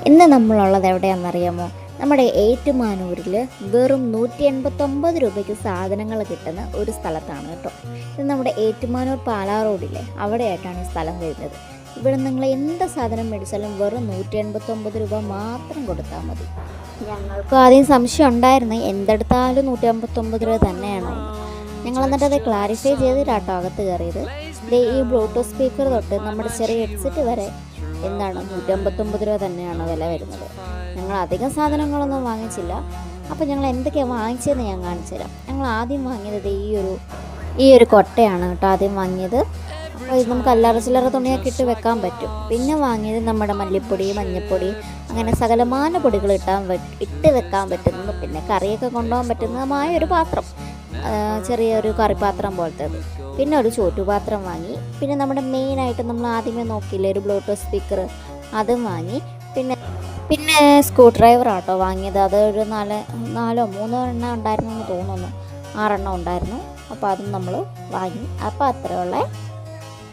ഇന്ന് നമ്മളുള്ളത് എവിടെയാണെന്നറിയാമോ? നമ്മുടെ ഏറ്റുമാനൂരിൽ വെറും 189 രൂപയ്ക്ക് സാധനങ്ങൾ കിട്ടുന്ന ഒരു സ്ഥലത്താണ് കേട്ടോ. ഇത് നമ്മുടെ ഏറ്റുമാനൂർ പാലാ റോഡിലെ അവിടെയായിട്ടാണ് ഈ സ്ഥലം വരുന്നത്. ഇവിടെ നിങ്ങൾ എന്ത് സാധനം മേടിച്ചാലും വെറും 189 രൂപ മാത്രം കൊടുത്താൽ മതി. ഞങ്ങൾക്ക് ആദ്യം സംശയം ഉണ്ടായിരുന്നു, എന്തെടുത്താലും 159 രൂപ തന്നെയാണോ. ഞങ്ങൾ എന്നിട്ട് അത് ക്ലാരിഫൈ ചെയ്തിട്ടാട്ടോ അകത്ത് കയറിയത്. ഈ ബ്ലൂടൂത്ത് സ്പീക്കർ തൊട്ട് നമ്മുടെ ചെറിയ ഹെഡ്സെറ്റ് വരെ 159 രൂപ തന്നെയാണ് വില വരുന്നത്. ഞങ്ങൾ അധികം സാധനങ്ങളൊന്നും വാങ്ങിച്ചില്ല. അപ്പോൾ ഞങ്ങൾ എന്തൊക്കെയാണ് വാങ്ങിച്ചതെന്ന് ഞാൻ കാണിച്ചു തരാം. ഞങ്ങൾ ആദ്യം വാങ്ങിയത് ഈ ഒരു കൊട്ടയാണ് കേട്ടോ ആദ്യം വാങ്ങിയത്. അപ്പോൾ ഇത് നമുക്ക് അല്ലറ ചില്ലറ തുണിയൊക്കെ ഇട്ട് വെക്കാൻ പറ്റും. പിന്നെ വാങ്ങിയത് നമ്മുടെ മല്ലിപ്പൊടി, മഞ്ഞൾപ്പൊടി, അങ്ങനെ സകലമാന പൊടികൾ ഇട്ട് വെക്കാൻ പറ്റുന്നത്, പിന്നെ കറിയൊക്കെ കൊണ്ടുപോകാൻ പറ്റുന്നതുമായ ഒരു പാത്രം, ചെറിയൊരു കറിപ്പാത്രം പോലത്തേത്. പിന്നെ ഒരു ചോറ്റുപാത്രം വാങ്ങി. പിന്നെ നമ്മുടെ മെയിനായിട്ട് നമ്മൾ ആദ്യമേ നോക്കിയില്ലേ ഒരു ബ്ലൂടൂത്ത് സ്പീക്കർ, അതും വാങ്ങി. പിന്നെ സ്ക്രൂ ഡ്രൈവർ ആട്ടോ വാങ്ങിയത്. അത് ഒരു 3 എണ്ണം ഉണ്ടായിരുന്നു എന്ന് തോന്നുന്നു, 6 എണ്ണം ഉണ്ടായിരുന്നു. അപ്പോൾ അതും നമ്മൾ വാങ്ങി. അപ്പോൾ അത്രയുള്ള